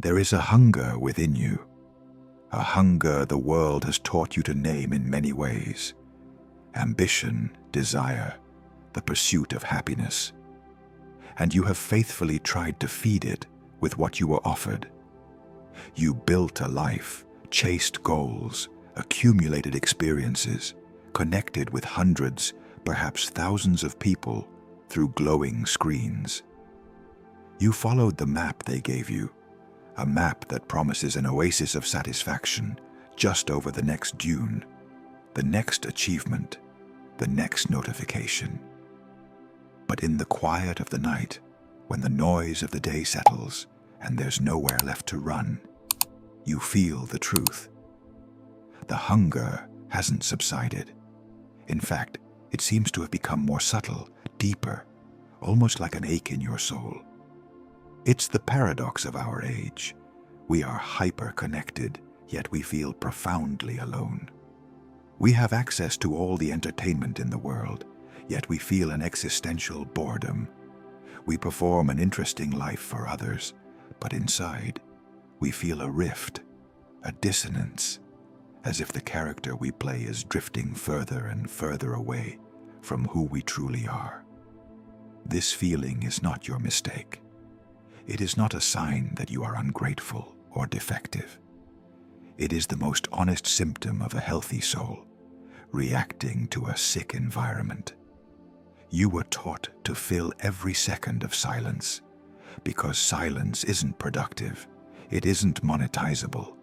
There is a hunger within you, a hunger the world has taught you to name in many ways. Ambition, desire, the pursuit of happiness. And you have faithfully tried to feed it with what you were offered. You built a life, chased goals, accumulated experiences, connected with hundreds, perhaps thousands of people through glowing screens. You followed the map they gave you, a map that promises an oasis of satisfaction just over the next dune, the next achievement, the next notification. But in the quiet of the night, when the noise of the day settles and there's nowhere left to run, you feel the truth. The hunger hasn't subsided. In fact, it seems to have become more subtle, deeper, almost like an ache in your soul. It's the paradox of our age. We are hyper-connected, yet we feel profoundly alone. We have access to all the entertainment in the world, yet we feel an existential boredom. We perform an interesting life for others, but inside, we feel a rift, a dissonance, as if the character we play is drifting further and further away from who we truly are. This feeling is not your mistake. It is not a sign that you are ungrateful or defective. It is the most honest symptom of a healthy soul, reacting to a sick environment. You were taught to fill every second of silence, because silence isn't productive, it isn't monetizable.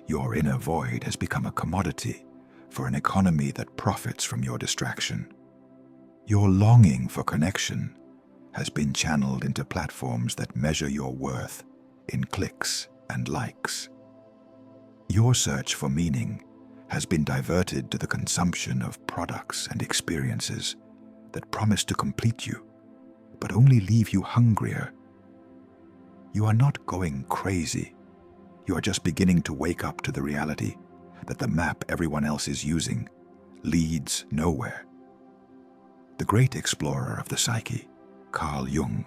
Your inner void has become a commodity for an economy that profits from your distraction. Your longing for connection has been channeled into platforms that measure your worth in clicks and likes. Your search for meaning has been diverted to the consumption of products and experiences that promise to complete you, but only leave you hungrier. You are not going crazy. You are just beginning to wake up to the reality that the map everyone else is using leads nowhere. The great explorer of the psyche, Carl Jung,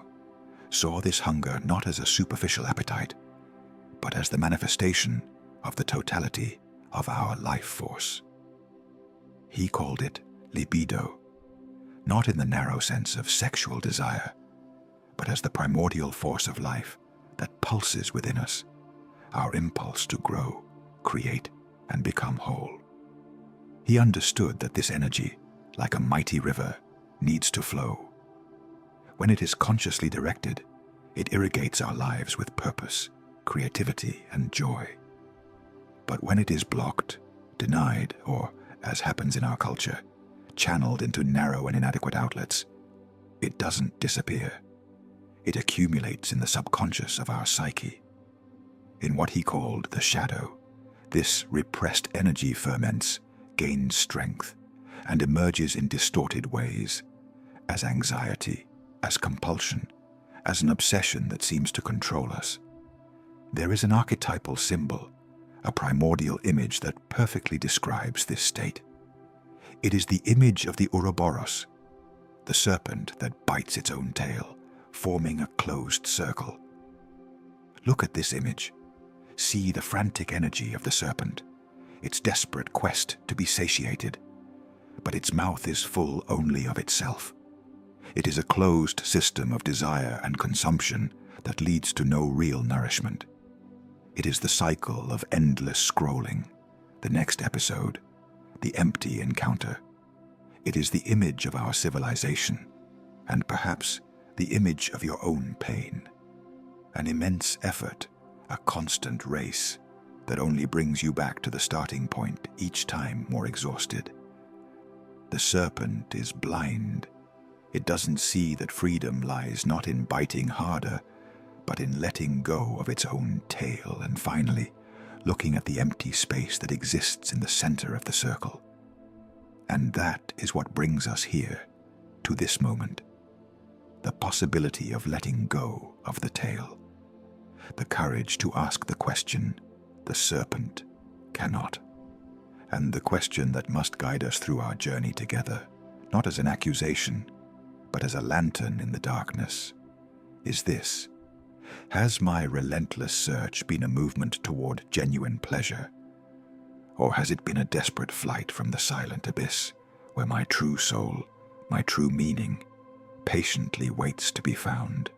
saw this hunger not as a superficial appetite, but as the manifestation of the totality of our life force. He called it libido, not in the narrow sense of sexual desire, but as the primordial force of life that pulses within us, our impulse to grow, create, and become whole. He understood that this energy, like a mighty river, needs to flow. When it is consciously directed, it irrigates our lives with purpose, creativity, and joy. But when it is blocked, denied, or, as happens in our culture, channeled into narrow and inadequate outlets, it doesn't disappear. It accumulates in the subconscious of our psyche. In what he called the shadow, this repressed energy ferments, gains strength, and emerges in distorted ways, as anxiety, as compulsion, as an obsession that seems to control us. There is an archetypal symbol, a primordial image that perfectly describes this state. It is the image of the Ouroboros, the serpent that bites its own tail, forming a closed circle. Look at this image. See the frantic energy of the serpent, its desperate quest to be satiated. But its mouth is full only of itself. It is a closed system of desire and consumption that leads to no real nourishment. It is the cycle of endless scrolling, the next episode, the empty encounter. It is the image of our civilization, and perhaps the image of your own pain. An immense effort, a constant race that only brings you back to the starting point each time more exhausted. The serpent is blind. It doesn't see that freedom lies not in biting harder, but in letting go of its own tail and finally looking at the empty space that exists in the center of the circle. And that is what brings us here, to this moment. The possibility of letting go of the tail. The courage to ask the question the serpent cannot. And the question that must guide us through our journey together, not as an accusation, but as a lantern in the darkness, is this: Has my relentless search been a movement toward genuine pleasure? Or has it been a desperate flight from the silent abyss where my true soul, my true meaning, patiently waits to be found?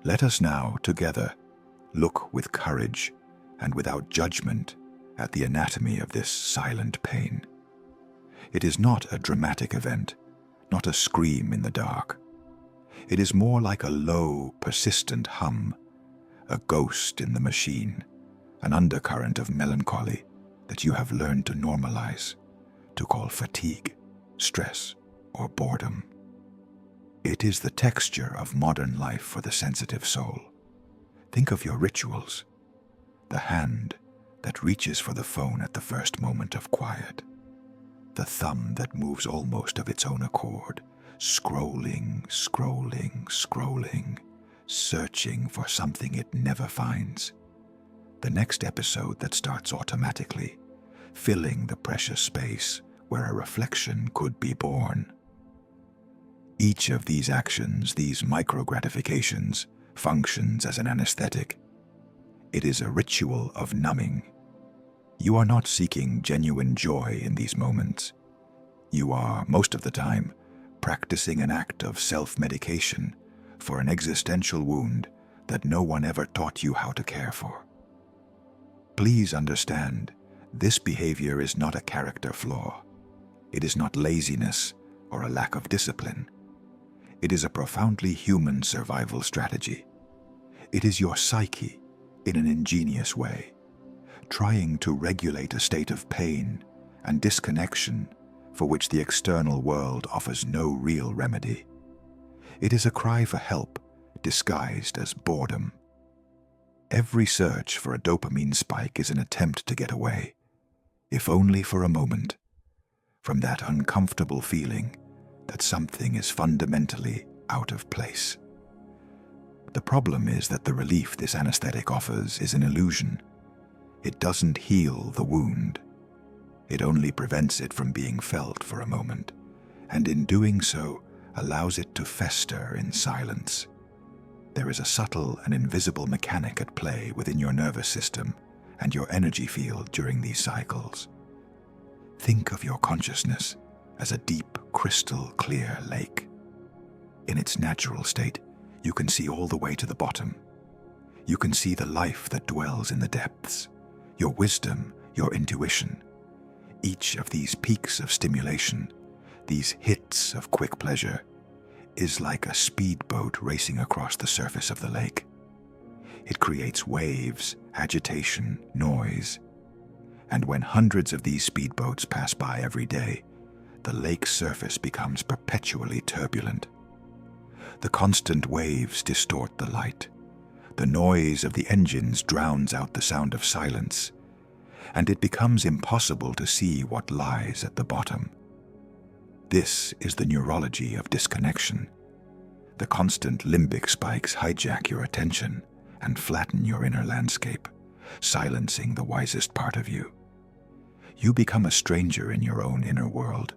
Let us now, together, look with courage and without judgment at the anatomy of this silent pain. It is not a dramatic event, not a scream in the dark. It is more like a low, persistent hum, a ghost in the machine, an undercurrent of melancholy that you have learned to normalize, to call fatigue, stress, or boredom. It is the texture of modern life for the sensitive soul. Think of your rituals, the hand that reaches for the phone at the first moment of quiet, the thumb that moves almost of its own accord, scrolling, searching for something it never finds. The next episode that starts automatically, filling the precious space where a reflection could be born. Each of these actions, these micro-gratifications, functions as an anesthetic. It is a ritual of numbing. You are not seeking genuine joy in these moments. You are, most of the time, practicing an act of self-medication for an existential wound that no one ever taught you how to care for. Please understand, this behavior is not a character flaw. It is not laziness or a lack of discipline. It is a profoundly human survival strategy. It is your psyche, in an ingenious way, trying to regulate a state of pain and disconnection for which the external world offers no real remedy. It is a cry for help disguised as boredom. Every search for a dopamine spike is an attempt to get away, if only for a moment, from that uncomfortable feeling that something is fundamentally out of place. The problem is that the relief this anesthetic offers is an illusion. It doesn't heal the wound. It only prevents it from being felt for a moment, and in doing so, allows it to fester in silence. There is a subtle and invisible mechanic at play within your nervous system and your energy field during these cycles. Think of your consciousness as a deep, crystal-clear lake. In its natural state, you can see all the way to the bottom. You can see the life that dwells in the depths, your wisdom, your intuition. Each of these peaks of stimulation, these hits of quick pleasure, is like a speedboat racing across the surface of the lake. It creates waves, agitation, noise. And when hundreds of these speedboats pass by every day, the lake's surface becomes perpetually turbulent. The constant waves distort the light. The noise of the engines drowns out the sound of silence, and it becomes impossible to see what lies at the bottom. This is the neurology of disconnection. The constant limbic spikes hijack your attention and flatten your inner landscape, silencing the wisest part of you. You become a stranger in your own inner world,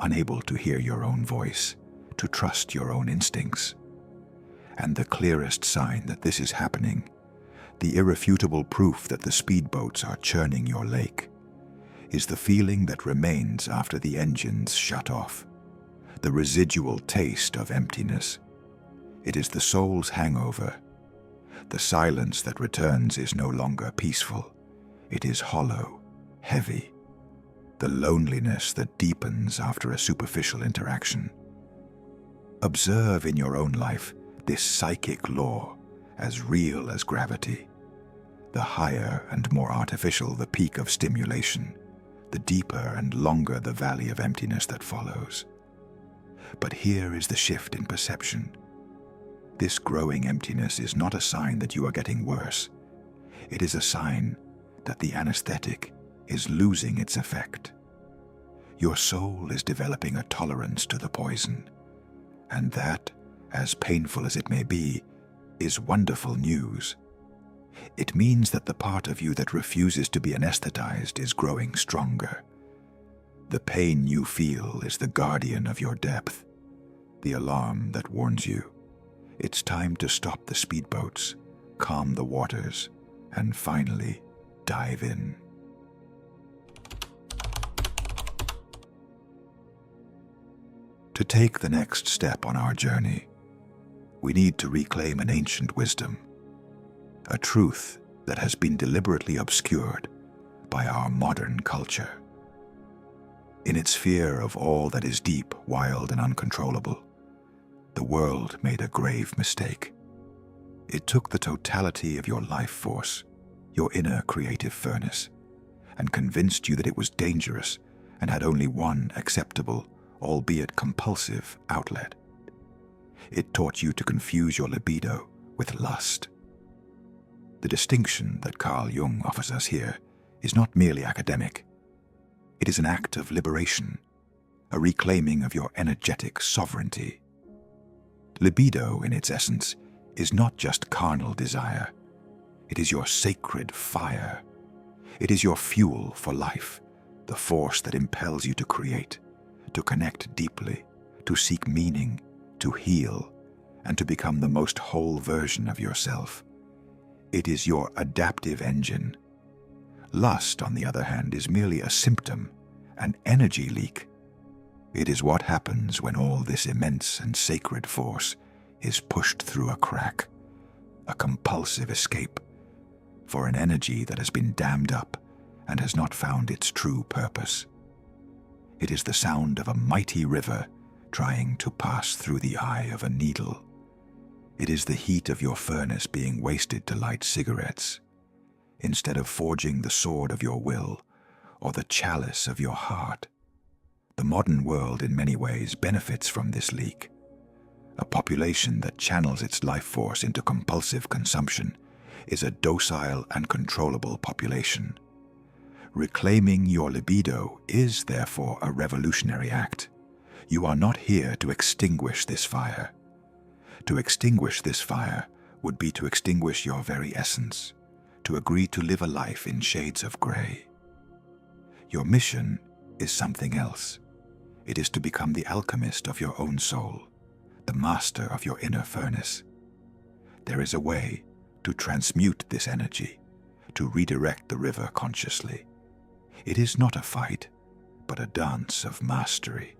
unable to hear your own voice, to trust your own instincts. And the clearest sign that this is happening, the irrefutable proof that the speedboats are churning your lake, is the feeling that remains after the engines shut off, the residual taste of emptiness. It is the soul's hangover. The silence that returns is no longer peaceful. It is hollow, heavy. The loneliness that deepens after a superficial interaction. Observe in your own life this psychic law as real as gravity. The higher and more artificial the peak of stimulation, the deeper and longer the valley of emptiness that follows. But here is the shift in perception. This growing emptiness is not a sign that you are getting worse. It is a sign that the anesthetic is losing its effect. Your soul is developing a tolerance to the poison, and that, as painful as it may be, is wonderful news. It means that the part of you that refuses to be anesthetized is growing stronger. The pain you feel is the guardian of your depth, the alarm that warns you. It's time to stop the speedboats, calm the waters, and finally dive in. To take the next step on our journey, we need to reclaim an ancient wisdom, a truth that has been deliberately obscured by our modern culture. In its fear of all that is deep, wild, and uncontrollable, the world made a grave mistake. It took the totality of your life force, your inner creative furnace, and convinced you that it was dangerous and had only one acceptable, albeit compulsive, outlet. It taught you to confuse your libido with lust. The distinction that Carl Jung offers us here is not merely academic. It is an act of liberation, a reclaiming of your energetic sovereignty. Libido, in its essence, is not just carnal desire. It is your sacred fire. It is your fuel for life, the force that impels you to create, to connect deeply, to seek meaning, to heal, and to become the most whole version of yourself. It is your adaptive engine. Lust, on the other hand, is merely a symptom, an energy leak. It is what happens when all this immense and sacred force is pushed through a crack, a compulsive escape, for an energy that has been dammed up and has not found its true purpose. It is the sound of a mighty river trying to pass through the eye of a needle. It is the heat of your furnace being wasted to light cigarettes, instead of forging the sword of your will or the chalice of your heart. The modern world in many ways benefits from this leak. A population that channels its life force into compulsive consumption is a docile and controllable population. Reclaiming your libido is therefore a revolutionary act. You are not here to extinguish this fire. To extinguish this fire would be to extinguish your very essence, to agree to live a life in shades of gray. Your mission is something else. It is to become the alchemist of your own soul, the master of your inner furnace. There is a way to transmute this energy, to redirect the river consciously. It is not a fight, but a dance of mastery.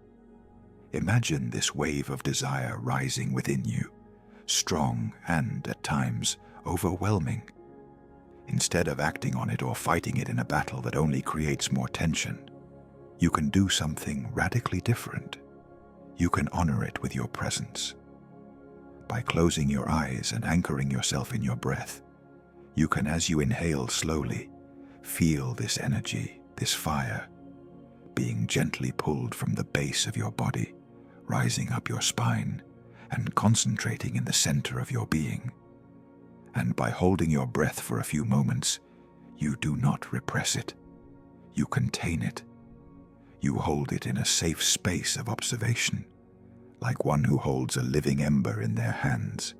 Imagine this wave of desire rising within you, strong and, at times, overwhelming. Instead of acting on it or fighting it in a battle that only creates more tension, you can do something radically different. You can honor it with your presence. By closing your eyes and anchoring yourself in your breath, you can, as you inhale slowly, feel this energy, this fire, being gently pulled from the base of your body, rising up your spine, and concentrating in the center of your being. And by holding your breath for a few moments, you do not repress it. You contain it. You hold it in a safe space of observation, like one who holds a living ember in their hands,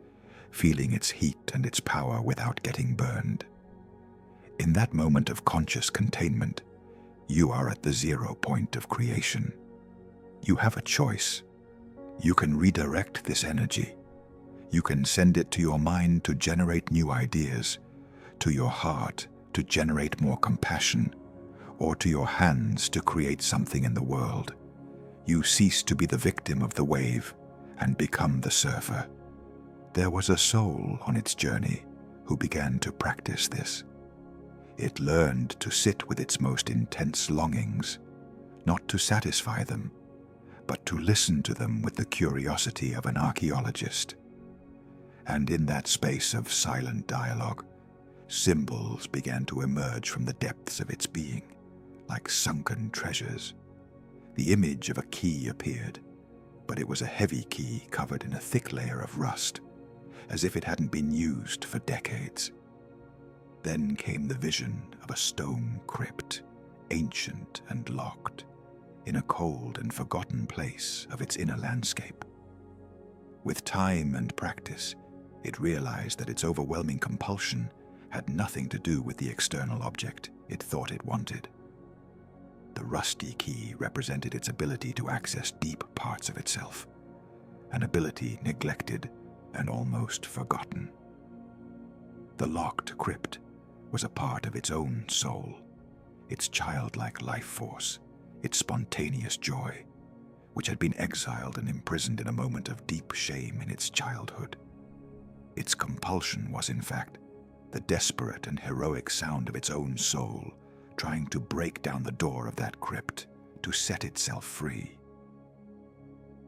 feeling its heat and its power without getting burned. In that moment of conscious containment, you are at the 0 point of creation. You have a choice. You can redirect this energy. You can send it to your mind to generate new ideas, to your heart to generate more compassion, or to your hands to create something in the world. You cease to be the victim of the wave and become the surfer. There was a soul on its journey who began to practice this. It learned to sit with its most intense longings, not to satisfy them, but to listen to them with the curiosity of an archaeologist. And in that space of silent dialogue, symbols began to emerge from the depths of its being, like sunken treasures. The image of a key appeared, but it was a heavy key covered in a thick layer of rust, as if it hadn't been used for decades. Then came the vision of a stone crypt, ancient and locked, in a cold and forgotten place of its inner landscape. With time and practice, it realized that its overwhelming compulsion had nothing to do with the external object it thought it wanted. The rusty key represented its ability to access deep parts of itself, an ability neglected and almost forgotten. The locked crypt was a part of its own soul, its childlike life force, its spontaneous joy, which had been exiled and imprisoned in a moment of deep shame in its childhood. Its compulsion was, in fact, the desperate and heroic sound of its own soul trying to break down the door of that crypt to set itself free.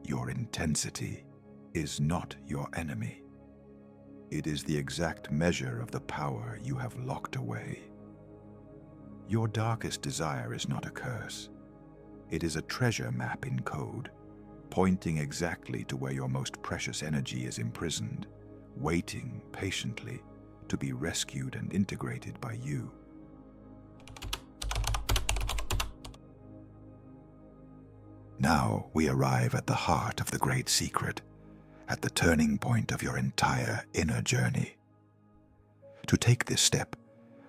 Your intensity is not your enemy. It is the exact measure of the power you have locked away. Your darkest desire is not a curse. It is a treasure map in code, pointing exactly to where your most precious energy is imprisoned, waiting patiently to be rescued and integrated by you. Now we arrive at the heart of the great secret, at the turning point of your entire inner journey. To take this step,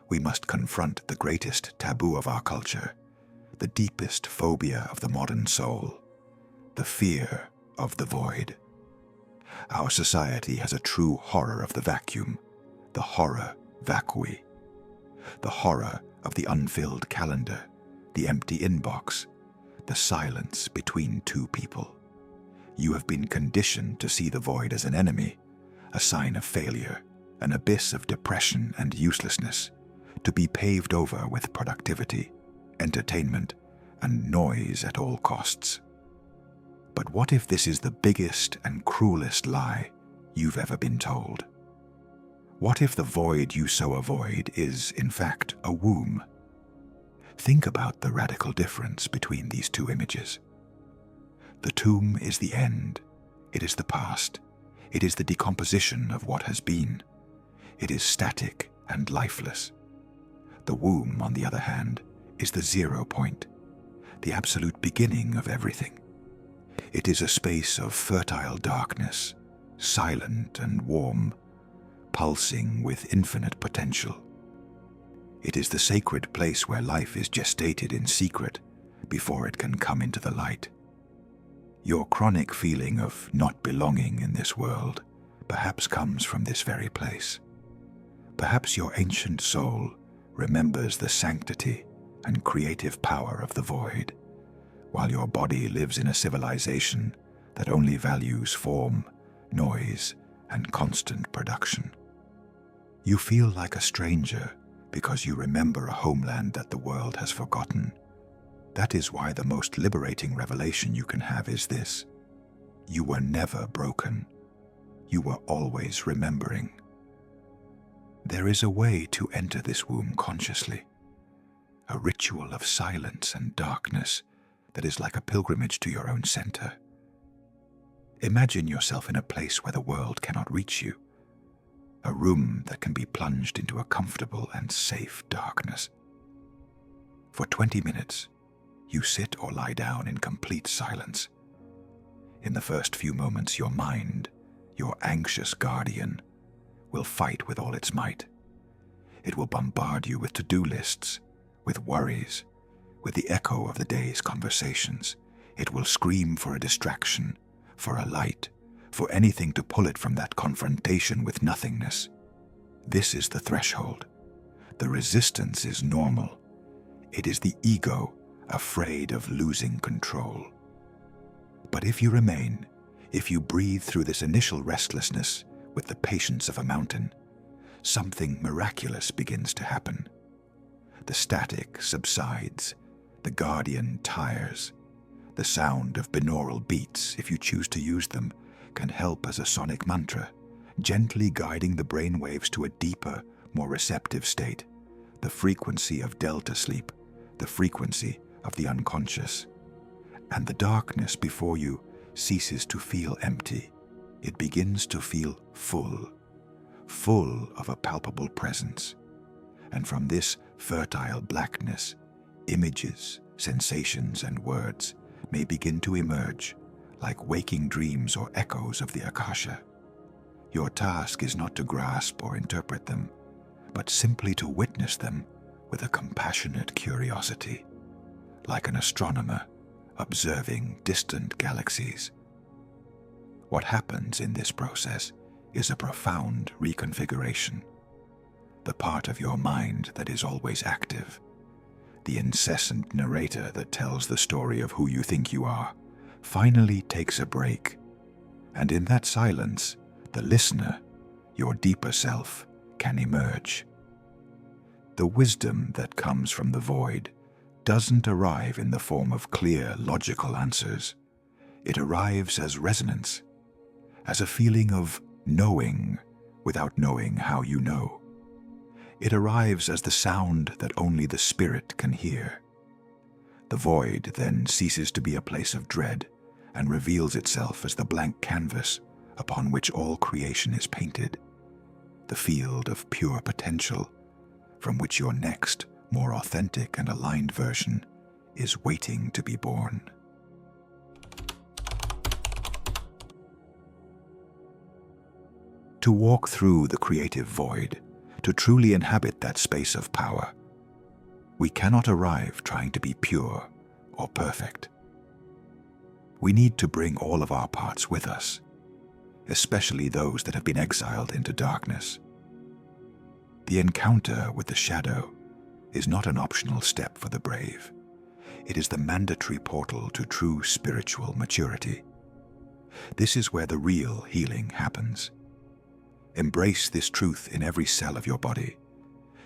we must confront the greatest taboo of our culture, the deepest phobia of the modern soul, the fear of the void. Our society has a true horror of the vacuum, the horror vacui, the horror of the unfilled calendar, the empty inbox, the silence between two people. You have been conditioned to see the void as an enemy, a sign of failure, an abyss of depression and uselessness, to be paved over with productivity, entertainment, and noise at all costs. But what if this is the biggest and cruelest lie you've ever been told? What if the void you so avoid is, in fact, a womb? Think about the radical difference between these two images. The tomb is the end. It is the past. It is the decomposition of what has been. It is static and lifeless. The womb, on the other hand, is the 0 point, the absolute beginning of everything. It is a space of fertile darkness, silent and warm, pulsing with infinite potential. It is the sacred place where life is gestated in secret before it can come into the light. Your chronic feeling of not belonging in this world perhaps comes from this very place. Perhaps your ancient soul remembers the sanctity and creative power of the void, while your body lives in a civilization that only values form, noise, and constant production. You feel like a stranger because you remember a homeland that the world has forgotten. That is why the most liberating revelation you can have is this: you were never broken. You were always remembering. There is a way to enter this womb consciously, a ritual of silence and darkness that is like a pilgrimage to your own center. Imagine yourself in a place where the world cannot reach you, a room that can be plunged into a comfortable and safe darkness. For 20 minutes, you sit or lie down in complete silence. In the first few moments, your mind, your anxious guardian, will fight with all its might. It will bombard you with to-do lists, with worries, with the echo of the day's conversations. It will scream for a distraction, for a light, for anything to pull it from that confrontation with nothingness. This is the threshold. The resistance is normal. It is the ego afraid of losing control. But if you remain, if you breathe through this initial restlessness with the patience of a mountain, something miraculous begins to happen. The static subsides, the guardian tires. The sound of binaural beats, if you choose to use them, can help as a sonic mantra, gently guiding the brain waves to a deeper, more receptive state, the frequency of delta sleep, the frequency of the unconscious. And the darkness before you ceases to feel empty. It begins to feel full, full of a palpable presence. And from this fertile blackness, images, sensations, and words may begin to emerge, like waking dreams or echoes of the Akasha. Your task is not to grasp or interpret them, but simply to witness them with a compassionate curiosity, like an astronomer observing distant galaxies. What happens in this process is a profound reconfiguration. The part of your mind that is always active, the incessant narrator that tells the story of who you think you are, finally takes a break. And in that silence, the listener, your deeper self, can emerge. The wisdom that comes from the void doesn't arrive in the form of clear, logical answers. It arrives as resonance, as a feeling of knowing without knowing how you know. It arrives as the sound that only the spirit can hear. The void then ceases to be a place of dread and reveals itself as the blank canvas upon which all creation is painted, the field of pure potential from which your next, more authentic and aligned version is waiting to be born. To walk through the creative void, to truly inhabit that space of power, we cannot arrive trying to be pure or perfect. We need to bring all of our parts with us, especially those that have been exiled into darkness. The encounter with the shadow is not an optional step for the brave. It is the mandatory portal to true spiritual maturity. This is where the real healing happens. Embrace this truth in every cell of your body.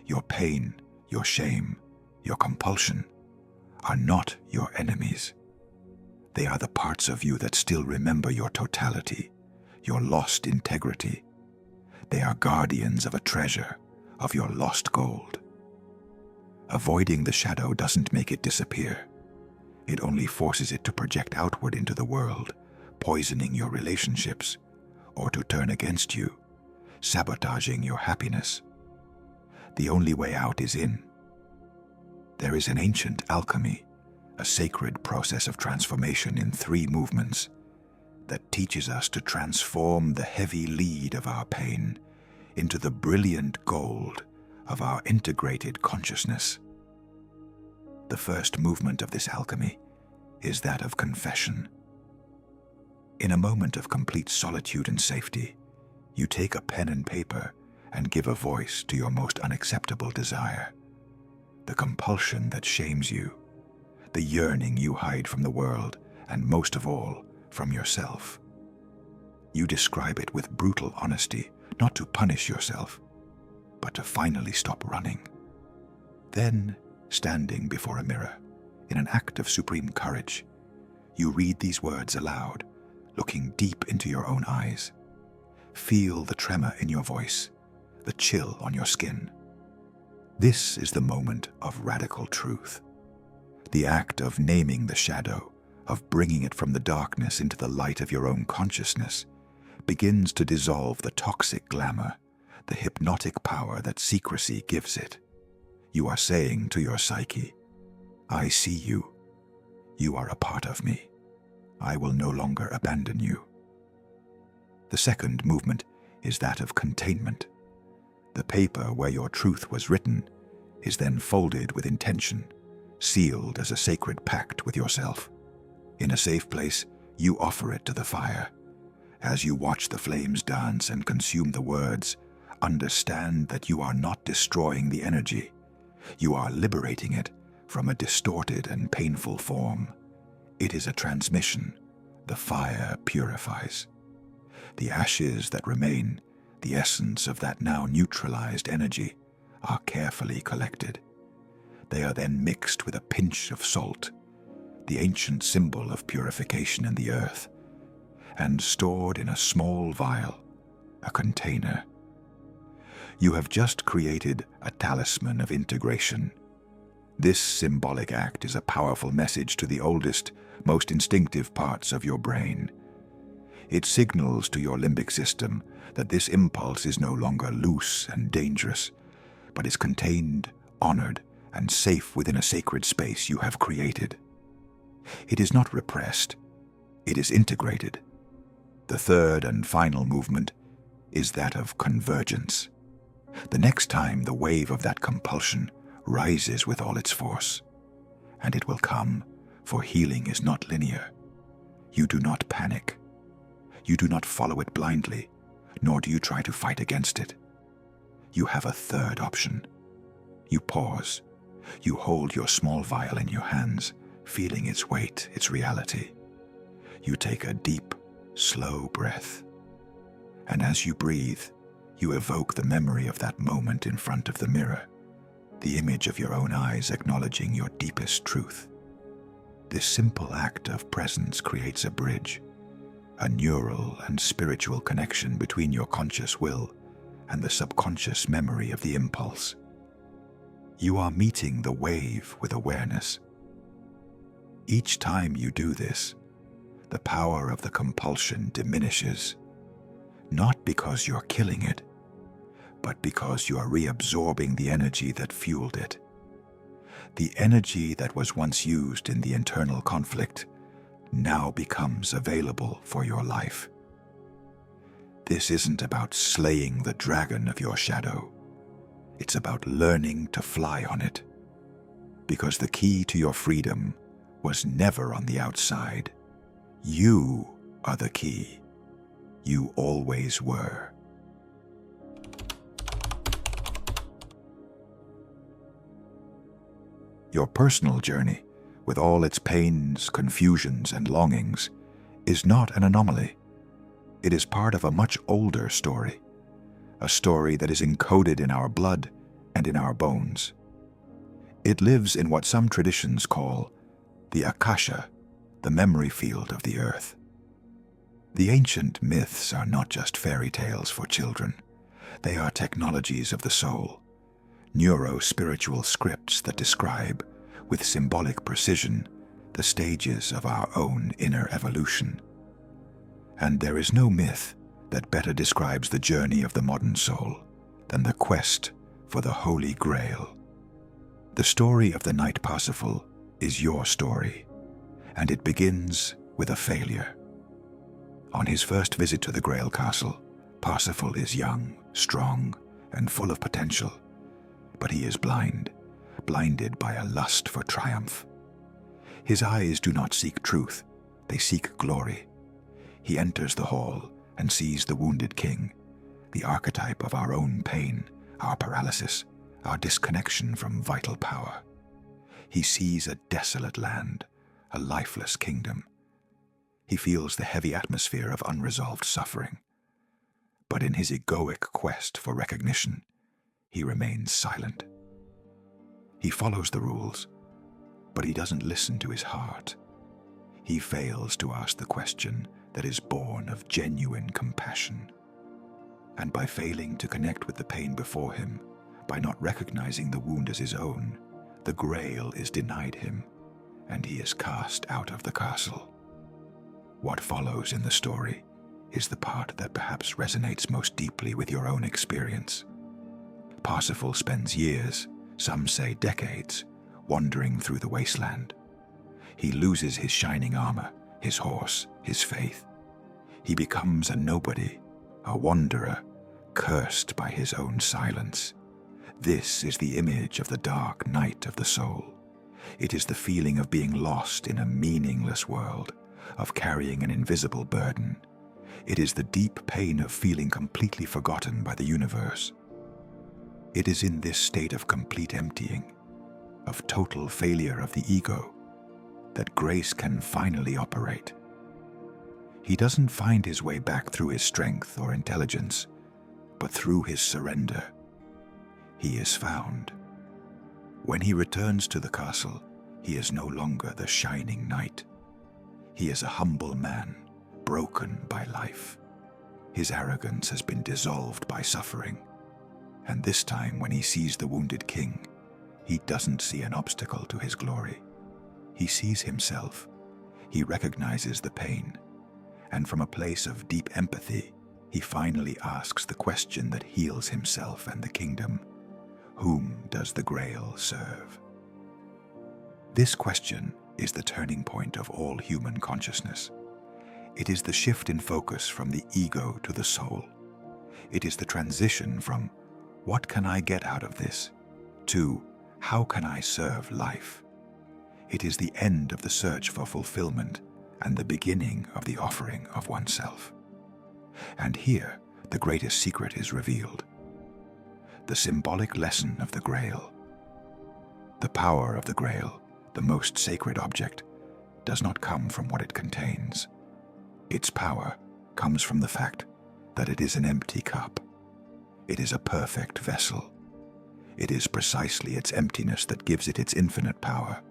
Your pain, your shame, your compulsion are not your enemies. They are the parts of you that still remember your totality, your lost integrity. They are guardians of a treasure, of your lost gold. Avoiding the shadow doesn't make it disappear. It only forces it to project outward into the world, poisoning your relationships, or to turn against you, sabotaging your happiness. The only way out is in. There is an ancient alchemy, a sacred process of transformation in 3 movements that teaches us to transform the heavy lead of our pain into the brilliant gold of our integrated consciousness. The first movement of this alchemy is that of confession. In a moment of complete solitude and safety, you take a pen and paper and give a voice to your most unacceptable desire, the compulsion that shames you, the yearning you hide from the world, and most of all, from yourself. You describe it with brutal honesty, not to punish yourself, but to finally stop running. Then, standing before a mirror, in an act of supreme courage, you read these words aloud, looking deep into your own eyes. Feel the tremor in your voice, the chill on your skin. This is the moment of radical truth, the act of naming the shadow, of bringing it from the darkness into the light of your own consciousness, begins to dissolve the toxic glamour, the hypnotic power that secrecy gives it. You are saying to your psyche, I see you. You are a part of me. I will no longer abandon you. The second movement is that of containment. The paper where your truth was written is then folded with intention, sealed as a sacred pact with yourself. In a safe place, you offer it to the fire. As you watch the flames dance and consume the words, understand that you are not destroying the energy. You are liberating it from a distorted and painful form. It is a transmission. The fire purifies. The ashes that remain, the essence of that now neutralized energy, are carefully collected. They are then mixed with a pinch of salt, the ancient symbol of purification in the earth, and stored in a small vial, a container. You have just created a talisman of integration. This symbolic act is a powerful message to the oldest, most instinctive parts of your brain. It signals to your limbic system that this impulse is no longer loose and dangerous, but is contained, honored, and safe within a sacred space you have created. It is not repressed, it is integrated. The third and final movement is that of convergence. The next time the wave of that compulsion rises with all its force, and it will come, for healing is not linear. You do not panic. You do not follow it blindly, nor do you try to fight against it. You have a third option. You pause. You hold your small vial in your hands, feeling its weight, its reality. You take a deep, slow breath. And as you breathe, you evoke the memory of that moment in front of the mirror, the image of your own eyes acknowledging your deepest truth. This simple act of presence creates a bridge, a neural and spiritual connection between your conscious will and the subconscious memory of the impulse. You are meeting the wave with awareness. Each time you do this, the power of the compulsion diminishes, not because you're killing it, but because you are reabsorbing the energy that fueled it. The energy that was once used in the internal conflict now becomes available for your life. This isn't about slaying the dragon of your shadow. It's about learning to fly on it. Because the key to your freedom was never on the outside. You are the key. You always were. Your personal journey, with all its pains, confusions, and longings, is not an anomaly. It is part of a much older story, a story that is encoded in our blood and in our bones. It lives in what some traditions call the Akasha, the memory field of the earth. The ancient myths are not just fairy tales for children. They are technologies of the soul, neuro-spiritual scripts that describe, with symbolic precision, the stages of our own inner evolution. And there is no myth that better describes the journey of the modern soul than the quest for the Holy Grail. The story of the Knight Parsifal is your story, and it begins with a failure. On his first visit to the Grail Castle, Parsifal is young, strong, and full of potential, but he is blinded by a lust for triumph. His eyes do not seek truth, they seek glory. He enters the hall and sees the wounded king, the archetype of our own pain, our paralysis, our disconnection from vital power. He sees a desolate land, a lifeless kingdom. He feels the heavy atmosphere of unresolved suffering. But in his egoic quest for recognition, he remains silent. He follows the rules, but he doesn't listen to his heart. He fails to ask the question that is born of genuine compassion. And by failing to connect with the pain before him, by not recognizing the wound as his own, the Grail is denied him, and he is cast out of the castle. What follows in the story is the part that perhaps resonates most deeply with your own experience. Parsifal spends years, some say decades, wandering through the wasteland. He loses his shining armor, his horse, his faith. He becomes a nobody, a wanderer, cursed by his own silence. This is the image of the dark night of the soul. It is the feeling of being lost in a meaningless world, of carrying an invisible burden. It is the deep pain of feeling completely forgotten by the universe. It is in this state of complete emptying, of total failure of the ego, that grace can finally operate. He doesn't find his way back through his strength or intelligence, but through his surrender. He is found. When he returns to the castle, he is no longer the shining knight. He is a humble man, broken by life. His arrogance has been dissolved by suffering. And this time, when he sees the wounded king, he doesn't see an obstacle to his glory. He sees himself. He recognizes the pain. And from a place of deep empathy, he finally asks the question that heals himself and the kingdom. Whom does the Grail serve? This question is the turning point of all human consciousness. It is the shift in focus from the ego to the soul. It is the transition from, what can I get out of this, to, how can I serve life? It is the end of the search for fulfillment and the beginning of the offering of oneself. And here, the greatest secret is revealed. The symbolic lesson of the Grail. The power of the Grail, the most sacred object, does not come from what it contains. Its power comes from the fact that it is an empty cup. It is a perfect vessel. It is precisely its emptiness that gives it its infinite power,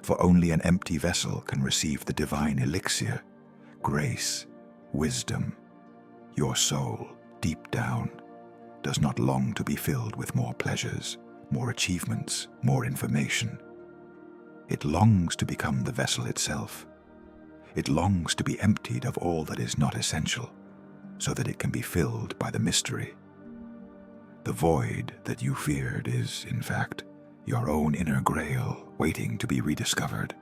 for only an empty vessel can receive the divine elixir, grace, wisdom. Your soul, deep down, does not long to be filled with more pleasures, more achievements, more information. It longs to become the vessel itself. It longs to be emptied of all that is not essential, so that it can be filled by the mystery. The void that you feared is, in fact, your own inner Grail waiting to be rediscovered.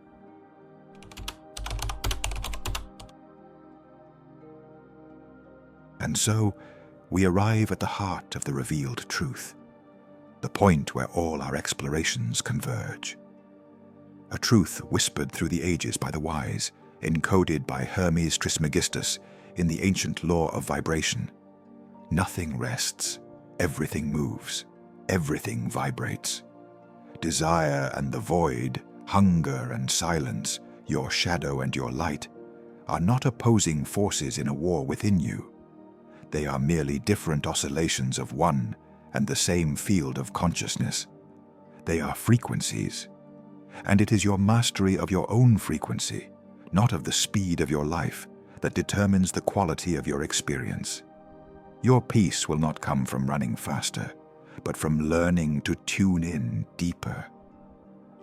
And so, we arrive at the heart of the revealed truth, the point where all our explorations converge. A truth whispered through the ages by the wise, encoded by Hermes Trismegistus in the ancient law of vibration. Nothing rests, everything moves, everything vibrates. Desire and the void, hunger and silence, your shadow and your light, are not opposing forces in a war within you. They are merely different oscillations of one and the same field of consciousness. They are frequencies, and it is your mastery of your own frequency, not of the speed of your life, that determines the quality of your experience. Your peace will not come from running faster, but from learning to tune in deeper.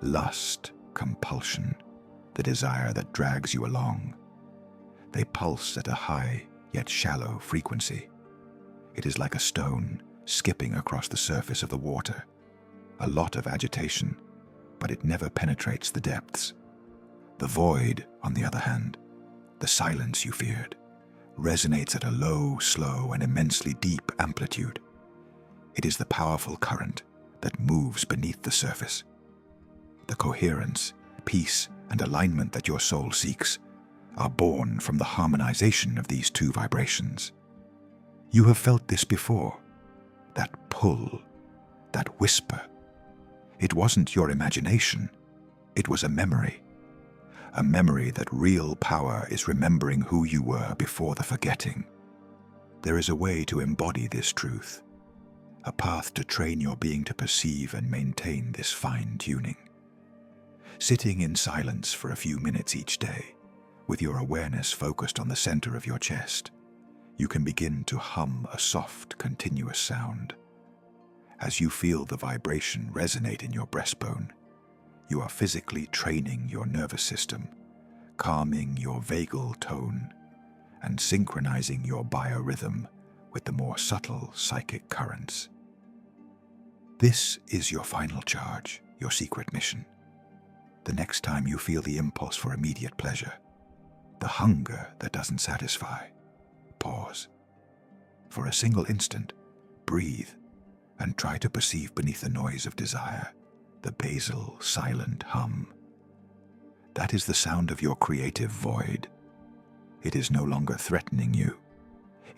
Lust, compulsion, the desire that drags you along. They pulse at a high yet shallow frequency. It is like a stone skipping across the surface of the water. A lot of agitation, but it never penetrates the depths. The void, on the other hand, the silence you feared, resonates at a low, slow, and immensely deep amplitude. It is the powerful current that moves beneath the surface. The coherence, peace, and alignment that your soul seeks are born from the harmonization of these two vibrations. You have felt this before, that pull, that whisper. It wasn't your imagination, it was a memory that real power is remembering who you were before the forgetting. There is a way to embody this truth, a path to train your being to perceive and maintain this fine-tuning. Sitting in silence for a few minutes each day, with your awareness focused on the center of your chest, you can begin to hum a soft, continuous sound. As you feel the vibration resonate in your breastbone, you are physically training your nervous system, calming your vagal tone, and synchronizing your biorhythm with the more subtle psychic currents. This is your final charge, your secret mission. The next time you feel the impulse for immediate pleasure, the hunger that doesn't satisfy, pause. For a single instant, breathe and try to perceive beneath the noise of desire the basal, silent hum. That is the sound of your creative void. It is no longer threatening you.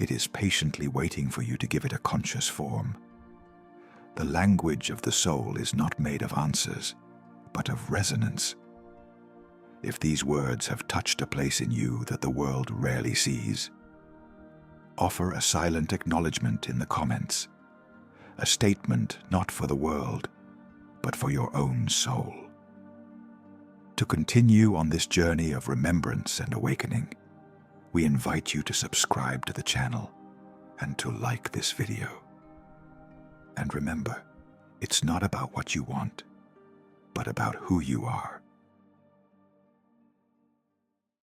It is patiently waiting for you to give it a conscious form. The language of the soul is not made of answers, but of resonance. If these words have touched a place in you that the world rarely sees, offer a silent acknowledgement in the comments, a statement not for the world, but for your own soul. To continue on this journey of remembrance and awakening, we invite you to subscribe to the channel and to like this video. And remember, it's not about what you want, but about who you are.